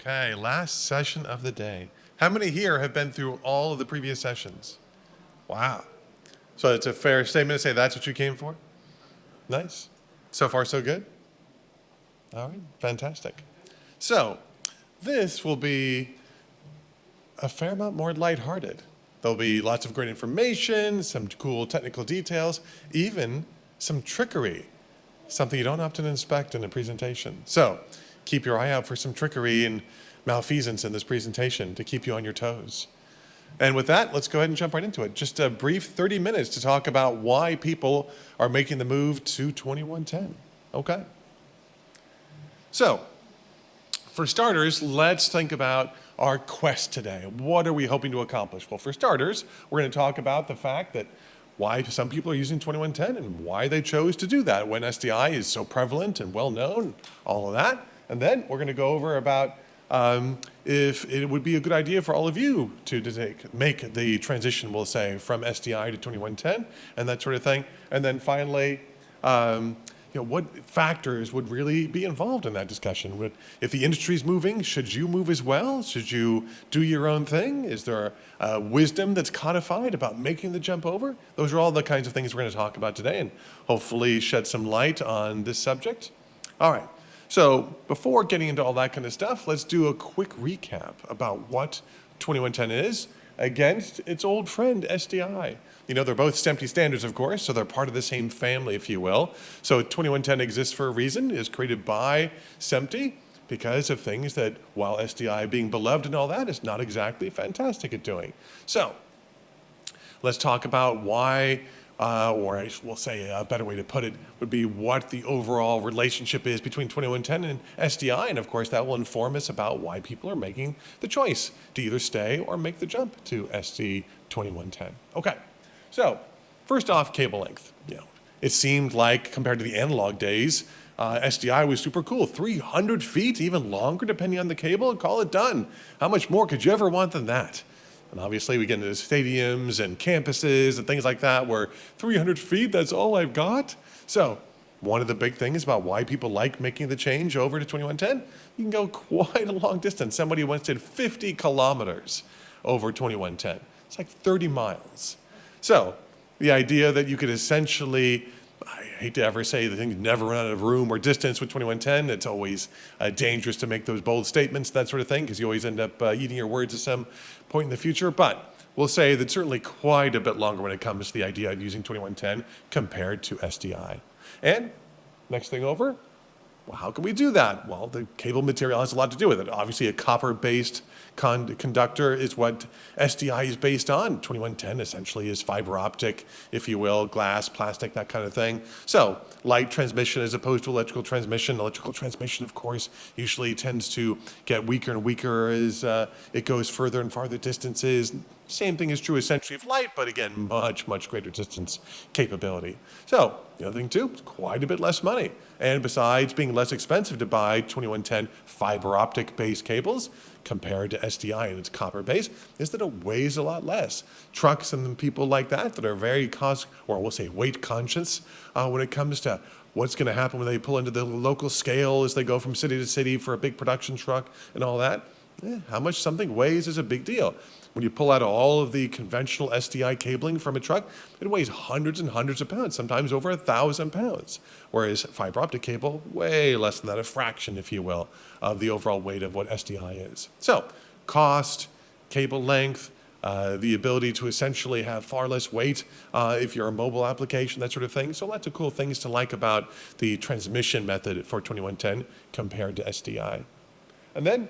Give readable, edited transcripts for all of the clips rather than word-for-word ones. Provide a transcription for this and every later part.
Okay, last session of the day. How many here have been through all of the previous sessions? Wow. So it's a fair statement to say that's what you came for? Nice. So far, so good? All right, fantastic. So this will be a fair amount more lighthearted. There'll be lots of great information, some cool technical details, even some trickery, something you don't often inspect in a presentation. So keep your eye out for some trickery and malfeasance in this presentation to keep you on your toes. And with that, let's go ahead and jump right into it. Just a brief 30 minutes to talk about why people are making the move to 2110. Okay. So, for starters, let's think about our quest today. What are we hoping to accomplish? Well, for starters, we're going to talk about the fact that why some people are using 2110 and why they chose to do that when SDI is so prevalent and well known, all of that. And then we're going to go over about if it would be a good idea for all of you to make the transition, we'll say, from SDI to 2110 and that sort of thing. And then finally, what factors would really be involved in that discussion? If the industry is moving, should you move as well? Should you do your own thing? Is there wisdom that's codified about making the jump over? Those are all the kinds of things we're going to talk about today and hopefully shed some light on this subject. All right. So before getting into all that kind of stuff, let's do a quick recap about what 2110 is against its old friend SDI. You know, they're both SMPTE standards, of course, so they're part of the same family, if you will. So 2110 exists for a reason, is created by SMPTE because of things that, while SDI being beloved and all that, is not exactly fantastic at doing. So let's talk about why, or I will say a better way to put it would be what the overall relationship is between 2110 and SDI. And of course, that will inform us about why people are making the choice to either stay or make the jump to SD 2110. Okay, so first off, cable length. It seemed like compared to the analog days, SDI was super cool. 300 feet, even longer, depending on the cable, and call it done. How much more could you ever want than that? And obviously we get into stadiums and campuses and things like that where 300 feet, that's all I've got. So one of the big things about why people like making the change over to 2110, you can go quite a long distance. Somebody once did 50 kilometers over 2110. It's like 30 miles. So the idea that you could essentially, I hate to ever say the things never run out of room or distance with 2110. It's always dangerous to make those bold statements, that sort of thing, because you always end up eating your words at some point in the future. But we'll say that certainly quite a bit longer when it comes to the idea of using 2110 compared to SDI. And next thing over, well, how can we do that? Well, the cable material has a lot to do with it. Obviously, a copper-based conductor is what SDI is based on. 2110 essentially is fiber optic, if you will, glass, plastic, that kind of thing. So light transmission as opposed to electrical transmission. Electrical transmission, of course, usually tends to get weaker and weaker as it goes further and farther distances. Same thing is true essentially of light, but again, much, much greater distance capability. So the other thing too, it's quite a bit less money. And besides being less expensive to buy 2110 fiber optic based cables compared to SDI and its copper base, is that it weighs a lot less. Trucks and people like that are very weight conscious when it comes to what's going to happen when they pull into the local scale as they go from city to city for a big production truck and all that. How much something weighs is a big deal. When you pull out all of the conventional SDI cabling from a truck, it weighs hundreds and hundreds of pounds, sometimes over 1,000 pounds. Whereas fiber optic cable, way less than that, a fraction, if you will, of the overall weight of what SDI is. So cost, cable length, the ability to essentially have far less weight if you're a mobile application, that sort of thing. So lots of cool things to like about the transmission method for 2110 compared to SDI. And then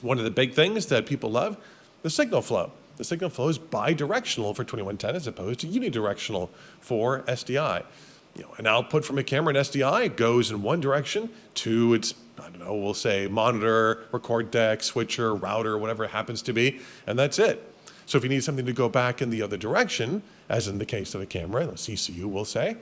one of the big things that people love, the signal flow. The signal flow is bi-directional for 2110 as opposed to unidirectional for SDI. An output from a camera in SDI goes in one direction to its, we'll say monitor, record deck, switcher, router, whatever it happens to be, and that's it. So if you need something to go back in the other direction, as in the case of a camera, the CCU will say,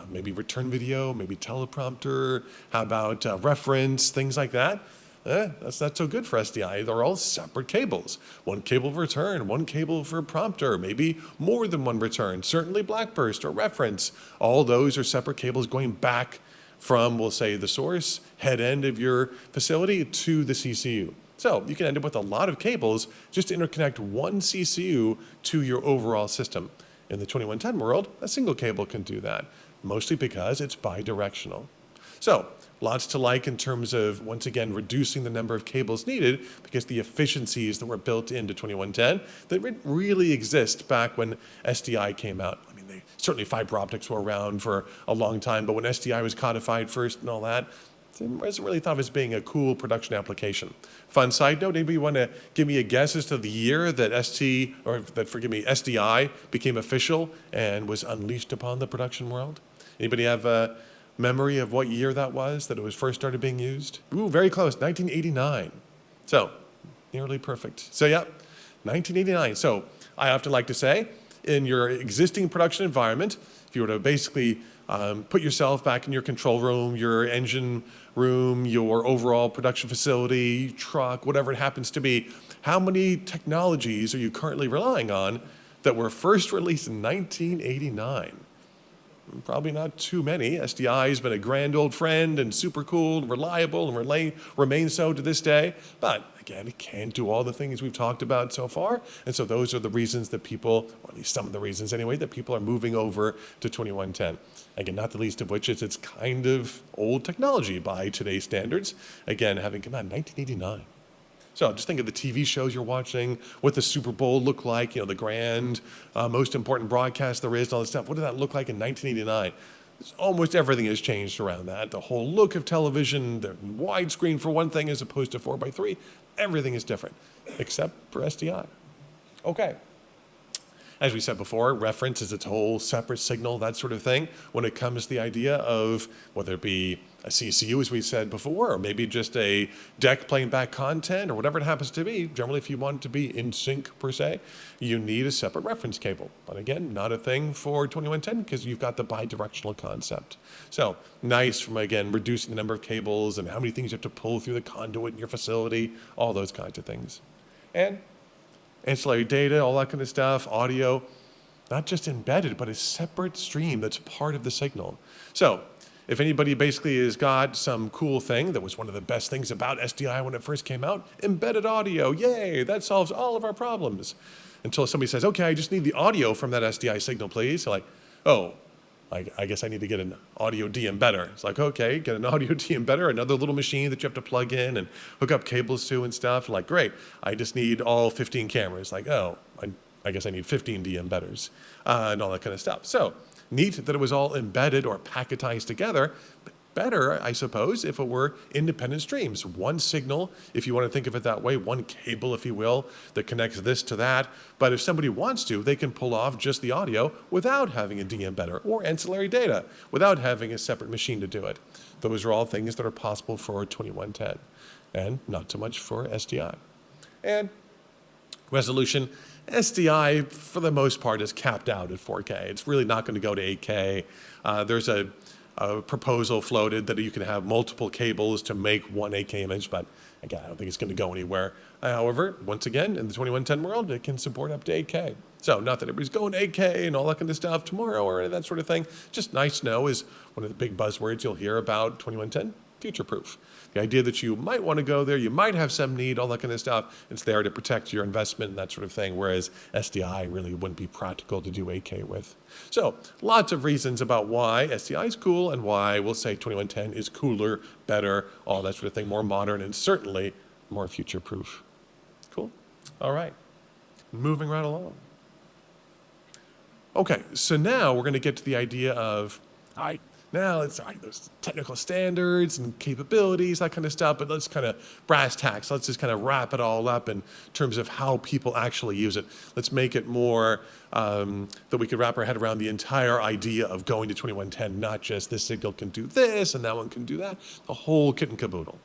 maybe return video, maybe teleprompter, how about reference, things like that. That's not so good for SDI. They're all separate cables. One cable for return, one cable for prompter, maybe more than one return, certainly blackburst or reference. All those are separate cables going back from, we'll say, the source head end of your facility to the CCU. So you can end up with a lot of cables just to interconnect one CCU to your overall system. In the 2110 world, a single cable can do that, mostly because it's bidirectional. So lots to like in terms of, once again, reducing the number of cables needed, because the efficiencies that were built into 2110 that didn't really exist back when SDI came out. I mean, certainly fiber optics were around for a long time, but when SDI was codified first and all that, it wasn't really thought of as being a cool production application. Fun side note, anybody want to give me a guess as to the year that SDI became official and was unleashed upon the production world? Anybody have a memory of what year that was, that it was first started being used? Ooh, very close, 1989. So, nearly perfect. So yeah, 1989. So I often like to say, in your existing production environment, if you were to basically put yourself back in your control room, your engine room, your overall production facility, truck, whatever it happens to be, how many technologies are you currently relying on that were first released in 1989? Probably not too many. SDI has been a grand old friend and super cool and reliable and remains so to this day. But again, it can't do all the things we've talked about so far. And so those are the reasons that people, or at least some of the reasons anyway, that people are moving over to 2110. Again, not the least of which is it's kind of old technology by today's standards. Again, having come out in 1989. So just think of the TV shows you're watching, what the Super Bowl looked like, the grand, most important broadcast there is, and all this stuff. What did that look like in 1989? Almost everything has changed around that. The whole look of television, the widescreen for one thing as opposed to 4:3, everything is different, except for SDI. Okay. As we said before, reference is its whole separate signal, that sort of thing, when it comes to the idea of whether it be a CCU, as we said before, or maybe just a deck playing back content, or whatever it happens to be. Generally, if you want it to be in sync, per se, you need a separate reference cable. But again, not a thing for 2110, because you've got the bidirectional concept. So nice from, again, reducing the number of cables and how many things you have to pull through the conduit in your facility, all those kinds of things. And ancillary data, all that kind of stuff, audio, not just embedded, but a separate stream that's part of the signal. So if anybody basically has got some cool thing that was one of the best things about SDI when it first came out, embedded audio, yay, that solves all of our problems. Until somebody says, okay, I just need the audio from that SDI signal, please. So I guess I need to get an audio de-embedder. It's like, okay, get an audio de-embedder, another little machine that you have to plug in and hook up cables to and stuff. Like, great, I just need all 15 cameras. Like, oh, I guess I need 15 de-embedders and all that kind of stuff. So neat that it was all embedded or packetized together. But better, I suppose, if it were independent streams. One signal, if you want to think of it that way, one cable, if you will, that connects this to that. But if somebody wants to, they can pull off just the audio without having a de-embedder or ancillary data, without having a separate machine to do it. Those are all things that are possible for 2110, and not so much for SDI. And resolution, SDI, for the most part, is capped out at 4K. It's really not going to go to 8K. There's a proposal floated that you can have multiple cables to make one 8K image, but again, I don't think it's going to go anywhere. However, once again, in the 2110 world, it can support up to 8K. So not that everybody's going to 8K and all that kind of stuff tomorrow or any of that sort of thing. Just nice to know is one of the big buzzwords you'll hear about 2110, future-proof. The idea that you might want to go there, you might have some need, all that kind of stuff. It's there to protect your investment and that sort of thing, whereas SDI really wouldn't be practical to do 8K with. So lots of reasons about why SDI is cool and why we'll say 2110 is cooler, better, all that sort of thing, more modern, and certainly more future-proof. Cool? All right. Moving right along. Okay, so now we're going to get to the idea of, now it's those technical standards and capabilities, that kind of stuff, but let's kind of brass tacks. Let's just kind of wrap it all up in terms of how people actually use it. Let's make it more that we could wrap our head around the entire idea of going to 2110, not just this signal can do this and that one can do that, the whole kit and caboodle.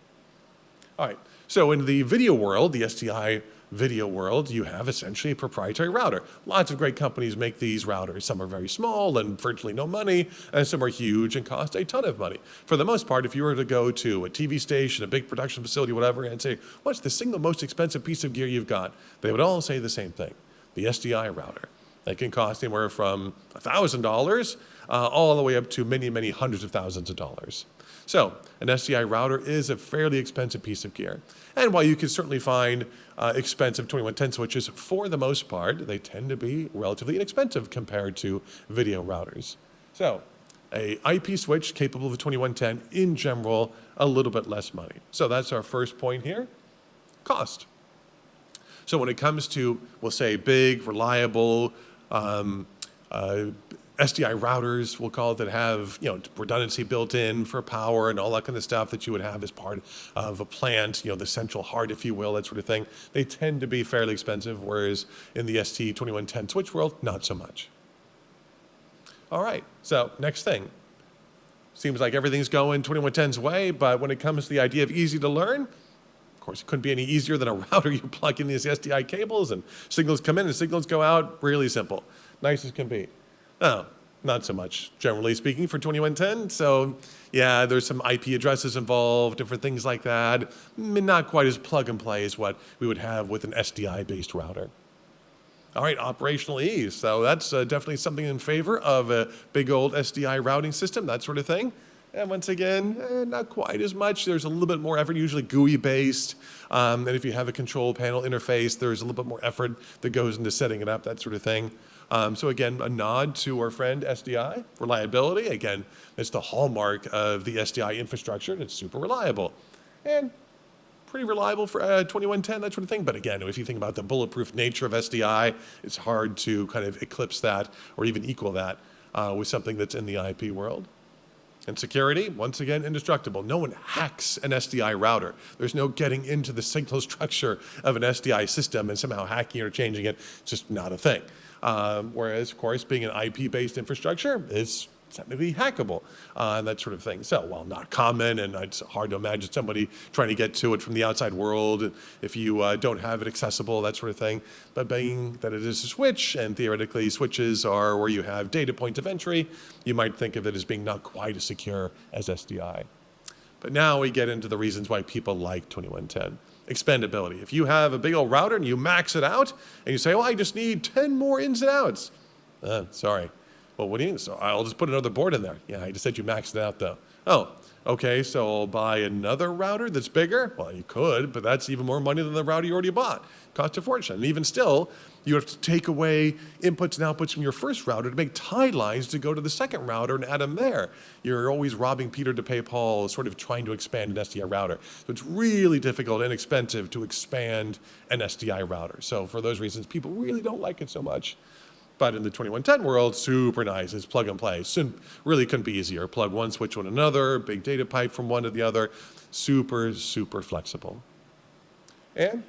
All right, so in the video world, the SDI video world, you have essentially a proprietary router. Lots of great companies make these routers. Some are very small and virtually no money, and some are huge and cost a ton of money. For the most part, if you were to go to a TV station, a big production facility, whatever, and say, what's the single most expensive piece of gear you've got? They would all say the same thing, the SDI router. It can cost anywhere from $1,000 all the way up to many, many hundreds of thousands of dollars. So an SDI router is a fairly expensive piece of gear. And while you can certainly find expensive 2110 switches, for the most part, they tend to be relatively inexpensive compared to video routers. So a IP switch capable of a 2110, in general, a little bit less money. So that's our first point here, cost. So when it comes to, we'll say, big, reliable SDI routers, we'll call it, that have redundancy built in for power and all that kind of stuff that you would have as part of a plant, the central heart, if you will, that sort of thing. They tend to be fairly expensive, whereas in the ST2110 switch world, not so much. All right, so next thing. Seems like everything's going 2110's way, but when it comes to the idea of easy to learn, of course, it couldn't be any easier than a router. You plug in these SDI cables and signals come in and signals go out. Really simple. Nice as can be. Oh, not so much, generally speaking, for 2110. So, yeah, there's some IP addresses involved, different things like that. Not quite as plug and play as what we would have with an SDI-based router. All right, operational ease. So that's definitely something in favor of a big old SDI routing system, that sort of thing. And once again, not quite as much. There's a little bit more effort, usually GUI-based. And if you have a control panel interface, there's a little bit more effort that goes into setting it up, that sort of thing. So again, a nod to our friend SDI. Reliability, again, it's the hallmark of the SDI infrastructure. It's super reliable. And pretty reliable for 2110, that sort of thing. But again, if you think about the bulletproof nature of SDI, it's hard to kind of eclipse that or even equal that with something that's in the IP world. And security, once again, indestructible. No one hacks an SDI router. There's no getting into the signal structure of an SDI system and somehow hacking or changing it. It's just not a thing. Whereas, of course, being an IP-based infrastructure is technically hackable and that sort of thing. So, while not common, and it's hard to imagine somebody trying to get to it from the outside world if you don't have it accessible, that sort of thing. But being that it is a switch, and theoretically switches are where you have data points of entry, you might think of it as being not quite as secure as SDI. But now we get into the reasons why people like 2110. Expandability. If you have a big old router and you max it out, and you say, oh, I just need 10 more ins and outs. Sorry. Well, what do you mean? So I'll just put another board in there. Yeah, I just said you maxed it out, though. Oh, okay, so I'll buy another router that's bigger? Well, you could, but that's even more money than the router you already bought. Cost a fortune. And even still, you have to take away inputs and outputs from your first router to make tie lines to go to the second router and add them there. You're always robbing Peter to pay Paul, sort of trying to expand an SDI router. So it's really difficult and expensive to expand an SDI router. So for those reasons, people really don't like it so much. But in the 2110 world, super nice. It's plug and play. Really couldn't be easier. Plug one switch on another, big data pipe from one to the other. Super, super flexible. And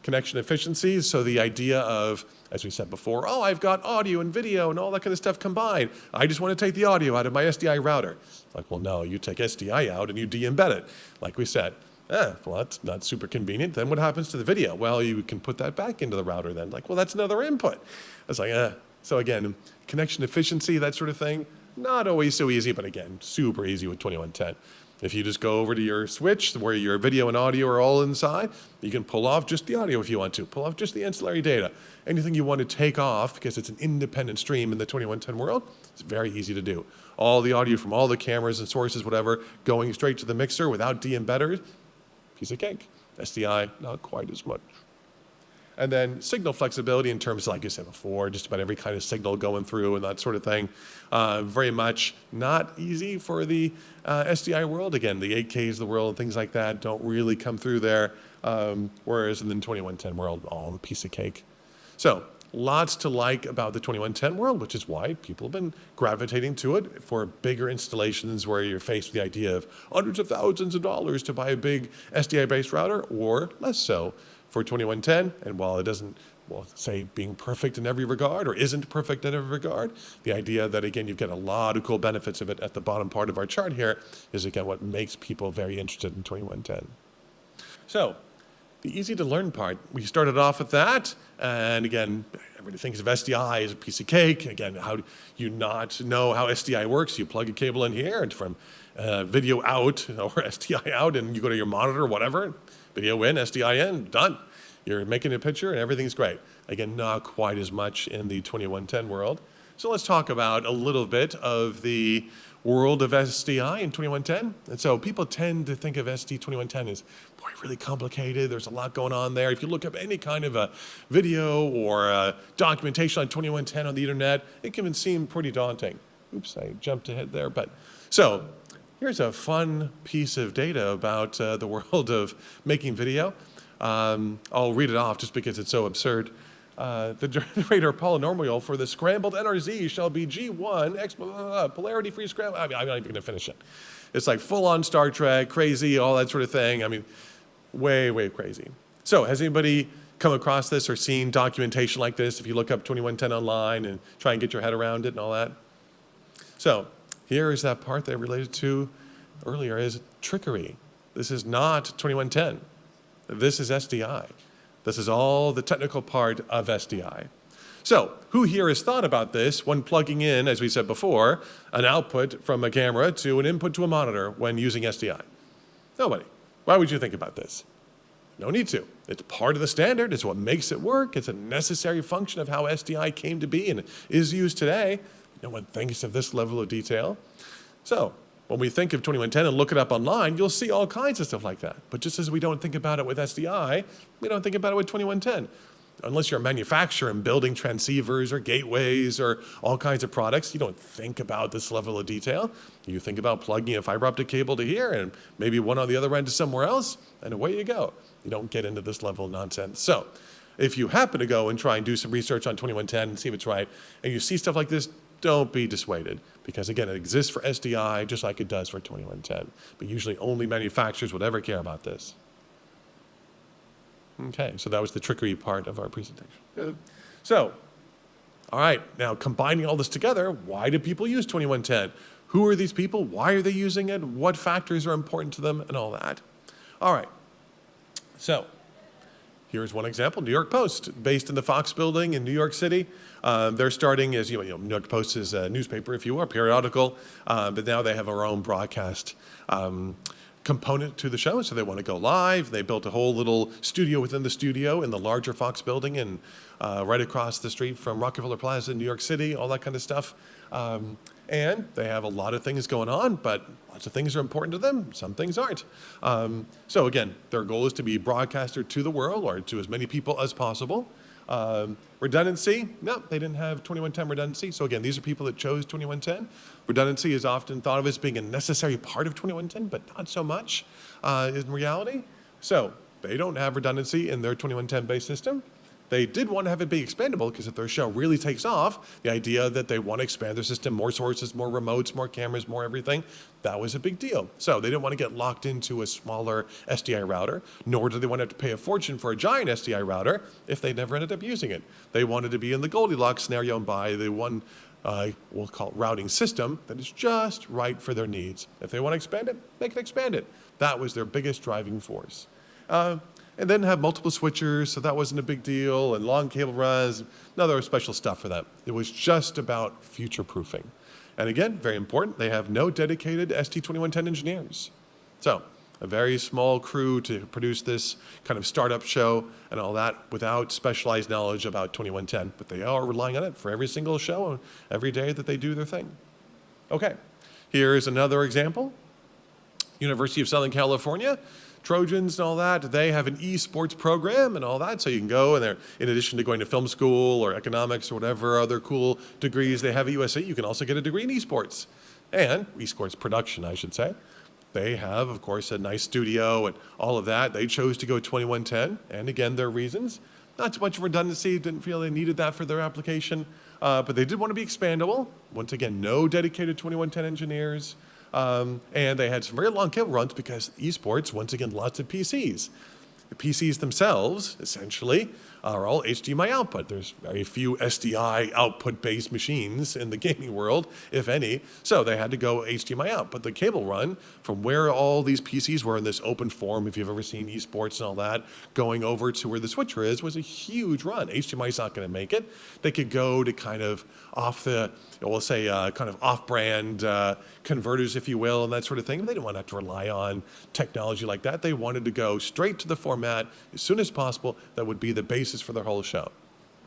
connection efficiency. So the idea of, as we said before, oh, I've got audio and video and all that kind of stuff combined. I just want to take the audio out of my SDI router. It's like, well, no, you take SDI out and you de-embed it, like we said. Well, that's not super convenient. Then what happens to the video? Well, you can put that back into the router then. Like, well, that's another input. It's like, So again, connection efficiency, that sort of thing, not always so easy, but again, super easy with 2110. If you just go over to your switch where your video and audio are all inside, you can pull off just the audio if you want to, pull off just the ancillary data. Anything you want to take off, because it's an independent stream in the 2110 world, it's very easy to do. All the audio from all the cameras and sources, whatever, going straight to the mixer without de-embedders, piece of cake. SDI, not quite as much. And then signal flexibility in terms, like I said before, just about every kind of signal going through and that sort of thing. Very much not easy for the SDI world. Again, the 8Ks of the world and things like that don't really come through there. Whereas in the 2110 world, all a piece of cake. So lots to like about the 2110 world, which is why people have been gravitating to it for bigger installations where you're faced with the idea of hundreds of thousands of dollars to buy a big SDI-based router, or less so for 2110. And while it doesn't, say being perfect in every regard or isn't perfect in every regard, the idea that, again, you get a lot of cool benefits of it at the bottom part of our chart here is, again, what makes people very interested in 2110. So the easy to learn part, we started off with that. And again, everybody thinks of SDI as a piece of cake. Again, how do you not know how SDI works? You plug a cable in here and from video out or SDI out, and you go to your monitor, whatever, video in, SDI in, done. You're making a picture and everything's great. Again, not quite as much in the 2110 world. So let's talk about a little bit of the world of SDI in 2110. And so people tend to think of SD 2110 as, boy, really complicated. There's a lot going on there. If you look up any kind of a video or documentation on 2110 on the internet, it can seem pretty daunting. Oops, I jumped ahead there. But so here's a fun piece of data about the world of making video. I'll read it off just because it's so absurd. The generator polynomial for the scrambled NRZ shall be G1 polarity-free scramble. I mean, I'm not even going to finish it. It's like full-on Star Trek, crazy, all that sort of thing. I mean, way, way crazy. So has anybody come across this or seen documentation like this? If you look up 2110 online and try and get your head around it and all that. So here is that part that I related to earlier is trickery. This is not 2110. This is SDI. This is all the technical part of SDI. So who here has thought about this when plugging in, as we said before, an output from a camera to an input to a monitor when using SDI? Nobody. Why would you think about this? No need to. It's part of the standard. It's what makes it work. It's a necessary function of how SDI came to be and is used today. No one thinks of this level of detail. So when we think of 2110 and look it up online, you'll see all kinds of stuff like that. But just as we don't think about it with SDI, we don't think about it with 2110. Unless you're a manufacturer and building transceivers or gateways or all kinds of products, you don't think about this level of detail. You think about plugging a fiber optic cable to here and maybe one on the other end to somewhere else, and away you go. You don't get into this level of nonsense. So if you happen to go and try and do some research on 2110 and see if it's right, and you see stuff like this, don't be dissuaded, because again, it exists for SDI just like it does for 2110, but usually only manufacturers would ever care about this. Okay, so that was the trickery part of our presentation. Good. So, all right, now combining all this together, why do people use 2110? Who are these people? Why are they using it? What factors are important to them and all that? All right, so here's one example, New York Post, based in the Fox building in New York City. They're starting as, New York Post is a newspaper, if you will, a periodical, but now they have our own broadcast component to the show, so they want to go live. They built a whole little studio within the studio in the larger Fox building and right across the street from Rockefeller Plaza in New York City, all that kind of stuff. And they have a lot of things going on, but lots of things are important to them. Some things aren't. So again, their goal is to be broadcaster to the world or to as many people as possible. Redundancy, no, they didn't have 2110 redundancy. So again, these are people that chose 2110. Redundancy is often thought of as being a necessary part of 2110, but not so much in reality. So they don't have redundancy in their 2110 base system. They did want to have it be expandable because if their show really takes off, the idea that they want to expand their system, more sources, more remotes, more cameras, more everything, that was a big deal. So they didn't want to get locked into a smaller SDI router, nor did they want to have to pay a fortune for a giant SDI router if they never ended up using it. They wanted to be in the Goldilocks scenario and buy the one, we'll call it routing system that is just right for their needs. If they want to expand it, they can expand it. That was their biggest driving force. And then have multiple switchers, so that wasn't a big deal, and long cable runs, no, there was special stuff for that. It was just about future-proofing. And again, very important, they have no dedicated ST2110 engineers. So, a very small crew to produce this kind of startup show and all that without specialized knowledge about 2110, but they are relying on it for every single show, every day that they do their thing. Okay, here's another example. University of Southern California, Trojans and all that, they have an esports program and all that, so you can go and they're, in addition to going to film school or economics or whatever other cool degrees they have at USC, you can also get a degree in esports. And esports production, I should say. They have, of course, a nice studio and all of that. They chose to go 2110, and again, their reasons. Not too much redundancy, didn't feel they needed that for their application, but they did want to be expandable. Once again, no dedicated 2110 engineers. And they had some very long cable runs because esports, once again, lots of PCs. The PCs themselves, essentially, are all HDMI output. There's very few SDI output-based machines in the gaming world, if any, so they had to go HDMI out. But the cable run from where all these PCs were in this open form, if you've ever seen esports and all that, going over to where the switcher is was a huge run. HDMI's not going to make it. They could go to kind of off the, we'll say, kind of off-brand converters, if you will, and that sort of thing. They didn't want to have to rely on technology like that. They wanted to go straight to the format as soon as possible that would be the basis for their whole show.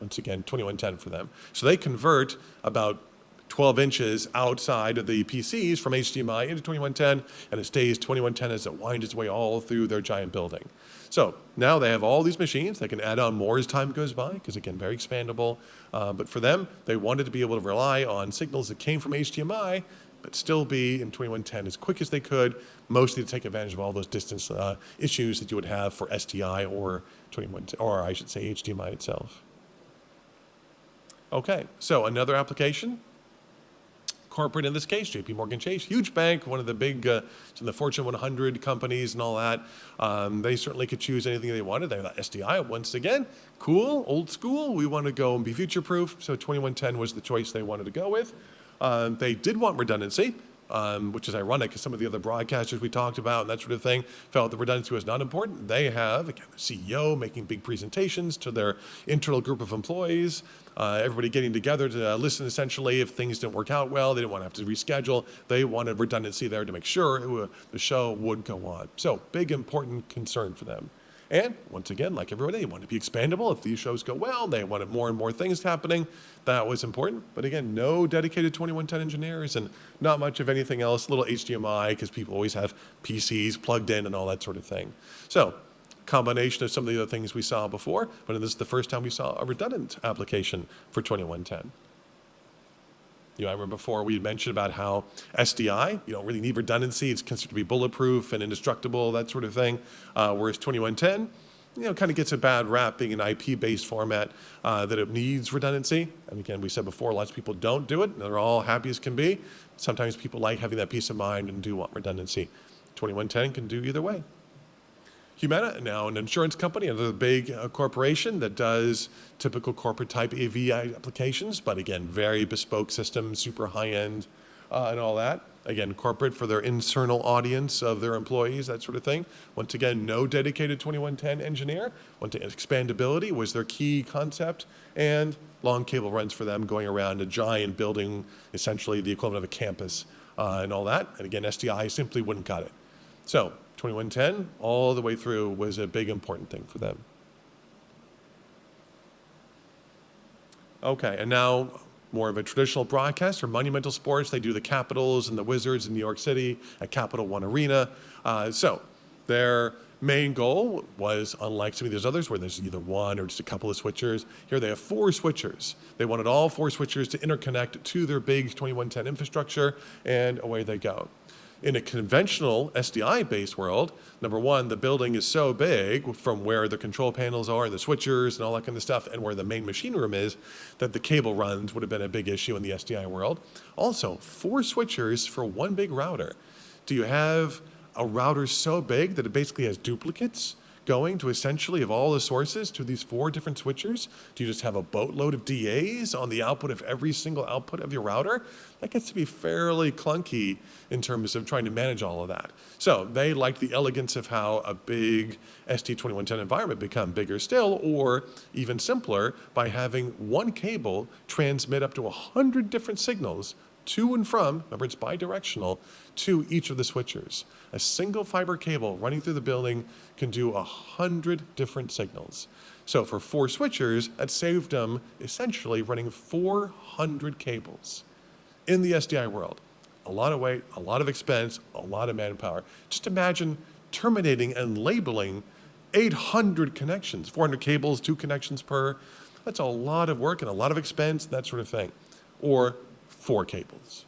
Once again, 2110 for them. So they convert about 12 inches outside of the PCs from HDMI into 2110, and it stays 2110 as it winds its way all through their giant building. So now they have all these machines. They can add on more as time goes by, because again, very expandable. But for them, they wanted to be able to rely on signals that came from HDMI, but still be in 2110 as quick as they could, mostly to take advantage of all those distance issues that you would have for SDI or 2110, or I should say HDMI itself. Okay, so another application. Corporate in this case, JP Morgan Chase, huge bank, one of the big, it's in the Fortune 100 companies and all that. They certainly could choose anything they wanted. They thought SDI, once again, cool, old school. We want to go and be future-proof. So 2110 was the choice they wanted to go with. They did want redundancy, which is ironic because some of the other broadcasters we talked about and that sort of thing felt that redundancy was not important. They have, again, the CEO making big presentations to their internal group of employees, everybody getting together to listen essentially if things didn't work out well. They didn't want to have to reschedule. They wanted redundancy there to make sure the show would go on. So big, important concern for them. And once again, like everybody, they want to be expandable. If these shows go well, they wanted more and more things happening. That was important. But again, no dedicated 2110 engineers and not much of anything else, little HDMI, because people always have PCs plugged in and all that sort of thing. So combination of some of the other things we saw before, but this is the first time we saw a redundant application for 2110. I remember before we had mentioned about how SDI, you don't really need redundancy. It's considered to be bulletproof and indestructible, that sort of thing. Whereas 2110, kind of gets a bad rap being an IP-based format that it needs redundancy. And again, we said before, lots of people don't do it. They're all happy as can be. Sometimes people like having that peace of mind and do want redundancy. 2110 can do either way. Humana, now an insurance company, another big corporation that does typical corporate type AV applications, but again, very bespoke systems, super high end and all that. Again, corporate for their internal audience of their employees, that sort of thing. Once again, no dedicated 2110 engineer. Expandability was their key concept, and long cable runs for them going around a giant building, essentially the equivalent of a campus and all that. And again, SDI simply wouldn't cut it. So 2110 all the way through was a big important thing for them. Okay, and now more of a traditional broadcaster, Monumental Sports. They do the Capitals and the Wizards in New York City at Capital One Arena. So their main goal was, unlike some of these others where there's either one or just a couple of switchers, here they have 4 switchers. They wanted all 4 switchers to interconnect to their big 2110 infrastructure, and away they go. In a conventional SDI-based world, number one, the building is so big from where the control panels are and the switchers and all that kind of stuff and where the main machine room is that the cable runs would have been a big issue in the SDI world. Also, 4 switchers for one big router. Do you have a router so big that it basically has duplicates going to essentially of all the sources to these 4 different switchers? Do you just have a boatload of DAs on the output of every single output of your router? That gets to be fairly clunky in terms of trying to manage all of that. So they liked the elegance of how a big ST2110 environment become bigger still, or even simpler by having one cable transmit up to 100 different signals to and from, remember it's bidirectional, to each of the switchers. A single fiber cable running through the building can do 100 different signals. So for 4 switchers, that saved them essentially running 400 cables in the SDI world. A lot of weight, a lot of expense, a lot of manpower. Just imagine terminating and labeling 800 connections, 400 cables, 2 connections per. That's a lot of work and a lot of expense, that sort of thing. Or 4 cables.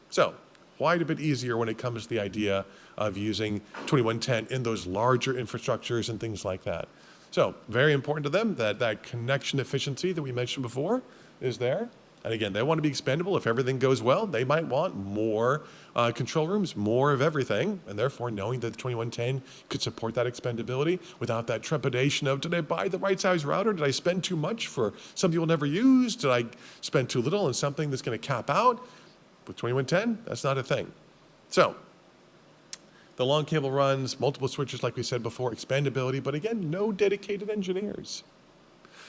So quite a bit easier when it comes to the idea of using 2110 in those larger infrastructures and things like that. So very important to them that that connection efficiency that we mentioned before is there. And again, they want to be expandable. If everything goes well, they might want more control rooms, more of everything, and therefore knowing that the 2110 could support that expandability without that trepidation of, did I buy the right size router? Did I spend too much for something you'll never use? Did I spend too little on something that's going to cap out? With 2110, that's not a thing. So the long cable runs, multiple switches like we said before, expandability, but again, no dedicated engineers.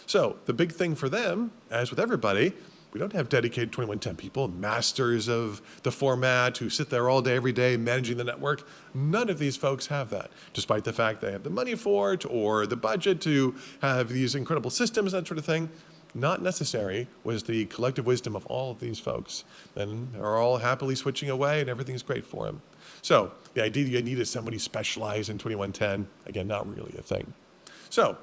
So the big thing for them, as with everybody, we don't have dedicated 2110 people, masters of the format who sit there all day, every day, managing the network. None of these folks have that, despite the fact they have the money for it or the budget to have these incredible systems, that sort of thing. not necessary was the collective wisdom of all of these folks. And they're all happily switching away and everything's great for them. So the idea you needed somebody specialized in 2110, again, not really a thing. So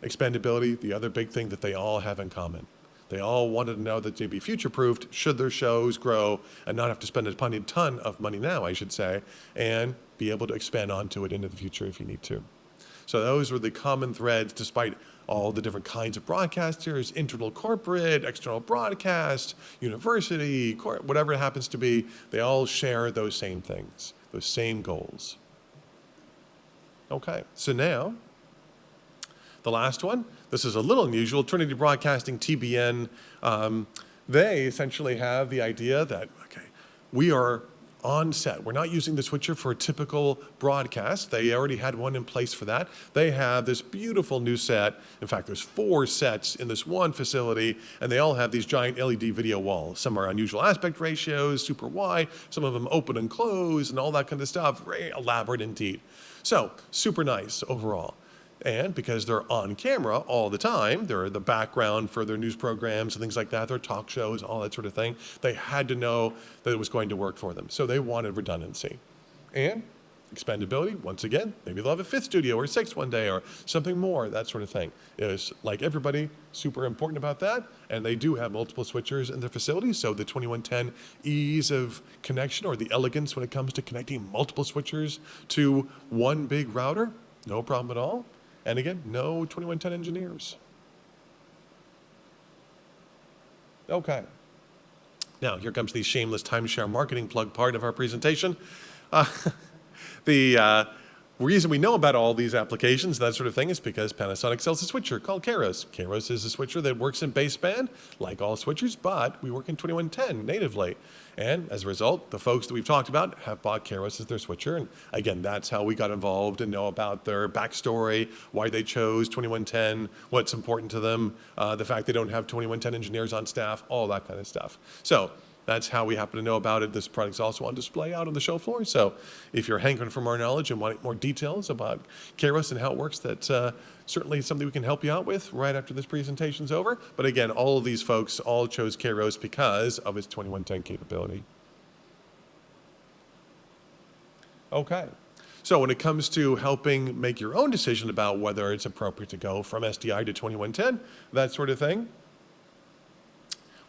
expandability, the other big thing that they all have in common. They all wanted to know that they'd be future-proofed should their shows grow and not have to spend a ton of money now, I should say, and be able to expand onto it into the future if you need to. So those were the common threads despite all the different kinds of broadcasters, internal corporate, external broadcast, university, whatever it happens to be, they all share those same things, those same goals. Okay, so now, the last one, this is a little unusual, Trinity Broadcasting, TBN, they essentially have the idea that, okay, we are on set. We're not using the switcher for a typical broadcast. They already had one in place for that. They have this beautiful new set. In fact, there's 4 sets in this one facility, and they all have these giant LED video walls. Some are unusual aspect ratios, super wide, some of them open and close, and all that kind of stuff. Very elaborate indeed. So, super nice overall. And because they're on camera all the time, they're the background for their news programs and things like that, their talk shows, all that sort of thing, they had to know that it was going to work for them. So they wanted redundancy. And expandability, once again, maybe they'll have a 5th studio or 6th one day or something more, that sort of thing. It was like everybody, super important about that. And they do have multiple switchers in their facilities. So the 2110 ease of connection or the elegance when it comes to connecting multiple switchers to one big router, no problem at all. And again, no 2110 engineers. Okay. Now, here comes the shameless timeshare marketing plug part of our presentation. The reason we know about all these applications, that sort of thing, is because Panasonic sells a switcher called Keros. Keros is a switcher that works in baseband, like all switchers, but we work in 2110 natively. And as a result, the folks that we've talked about have bought Keros as their switcher. And again, that's how we got involved and know about their backstory, why they chose 2110, what's important to them, the fact they don't have 2110 engineers on staff, all that kind of stuff. So that's how we happen to know about it. This product's also on display out on the show floor. So if you're hankering for more knowledge and wanting more details about Keros and how it works, that's certainly something we can help you out with right after this presentation's over. But again, all of these folks all chose Keros because of its 2110 capability. Okay. So when it comes to helping make your own decision about whether it's appropriate to go from SDI to 2110, that sort of thing,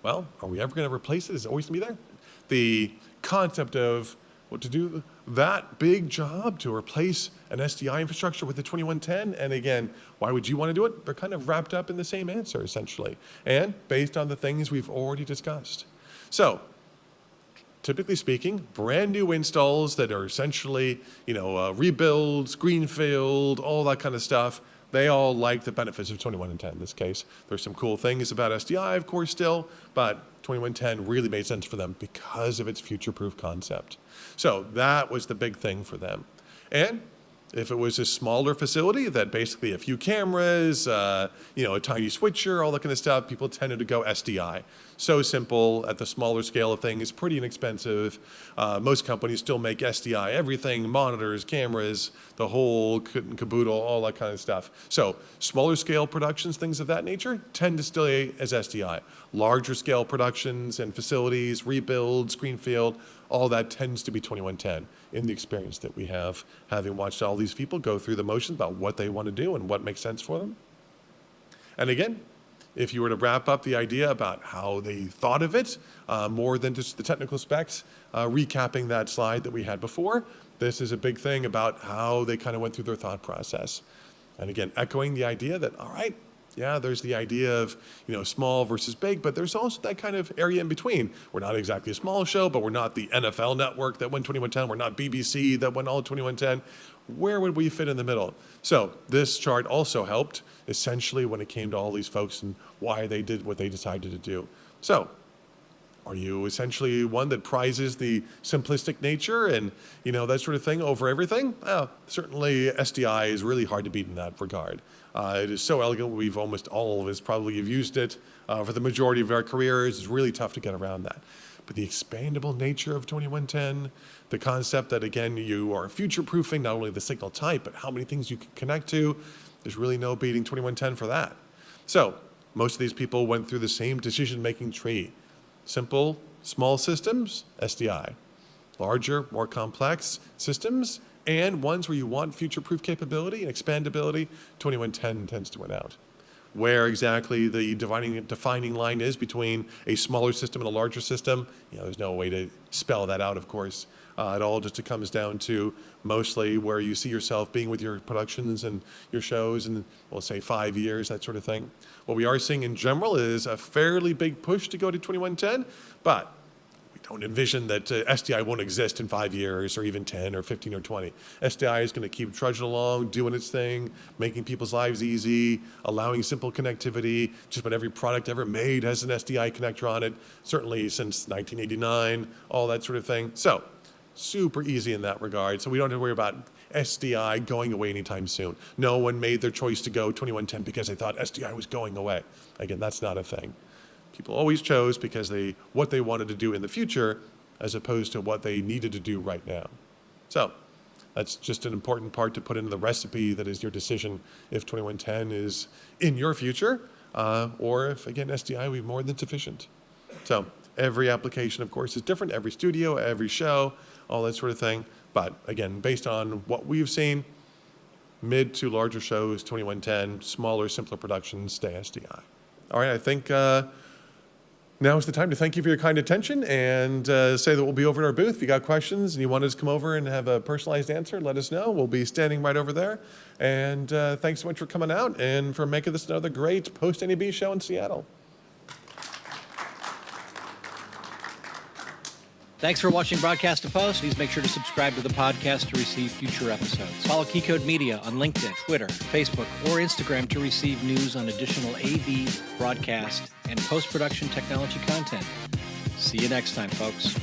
well, are we ever going to replace it? Is it always going to be there? The concept of what to do that big job to replace an SDI infrastructure with the 2110, and again, why would you want to do it? They're kind of wrapped up in the same answer, essentially, and based on the things we've already discussed. So, typically speaking, brand new installs that are essentially, rebuilds, greenfield, all that kind of stuff, they all like the benefits of 2110 in this case. There's some cool things about SDI, of course, still, but 2110 really made sense for them because of its future-proof concept. So that was the big thing for them. And if it was a smaller facility that basically a few cameras, a tiny switcher, all that kind of stuff, people tended to go SDI. So simple at the smaller scale of things, pretty inexpensive. Most companies still make SDI, everything, monitors, cameras, the whole kit and caboodle, all that kind of stuff. So smaller scale productions, things of that nature, tend to stay as SDI. Larger scale productions and facilities, rebuilds, greenfield, all that tends to be 2110 in the experience that we have, having watched all these people go through the motions about what they want to do and what makes sense for them. And again, if you were to wrap up the idea about how they thought of it, more than just the technical specs, recapping that slide that we had before, this is a big thing about how they kind of went through their thought process. And again, echoing the idea that, all right, yeah, there's the idea of, small versus big, but there's also that kind of area in between. We're not exactly a small show, but we're not the NFL network that went 2110. We're not BBC that went all 2110. Where would we fit in the middle? So this chart also helped essentially when it came to all these folks and why they did what they decided to do. So are you essentially one that prizes the simplistic nature and, that sort of thing over everything? Well, certainly SDI is really hard to beat in that regard. It is so elegant. We've almost all of us probably have used it for the majority of our careers. It's really tough to get around that. But the expandable nature of 2110, the concept that, again, you are future-proofing not only the signal type, but how many things you can connect to, there's really no beating 2110 for that. So most of these people went through the same decision-making tree. Simple, small systems, SDI. Larger, more complex systems, and ones where you want future-proof capability and expandability, 2110 tends to win out. Where exactly the defining line is between a smaller system and a larger system, there's no way to spell that out, of course. It all just comes down to mostly where you see yourself being with your productions and your shows in, we'll say, 5 years, that sort of thing. What we are seeing in general is a fairly big push to go to 2110, but we don't envision that SDI won't exist in 5 years or even 10 or 15 or 20. SDI is going to keep trudging along, doing its thing, making people's lives easy, allowing simple connectivity. Just about every product ever made has an SDI connector on it, certainly since 1989, all that sort of thing. So super easy in that regard. So we don't have to worry about SDI going away anytime soon. No one made their choice to go 2110 because they thought SDI was going away. Again, that's not a thing. People always chose because what they wanted to do in the future as opposed to what they needed to do right now. So that's just an important part to put into the recipe that is your decision if 2110 is in your future or if, again, SDI will be more than sufficient. So every application, of course, is different. Every studio, every show, all that sort of thing. But again, based on what we've seen, mid to larger shows, 2110, smaller, simpler productions, stay SDI. All right, I think now is the time to thank you for your kind attention and say that we'll be over at our booth. If you got questions and you want us to come over and have a personalized answer, let us know. We'll be standing right over there. And thanks so much for coming out and for making this another great post-NAB show in Seattle. Thanks for watching Broadcast to Post. Please make sure to subscribe to the podcast to receive future episodes. Follow Keycode Media on LinkedIn, Twitter, Facebook, or Instagram to receive news on additional AV, broadcast, and post-production technology content. See you next time, folks.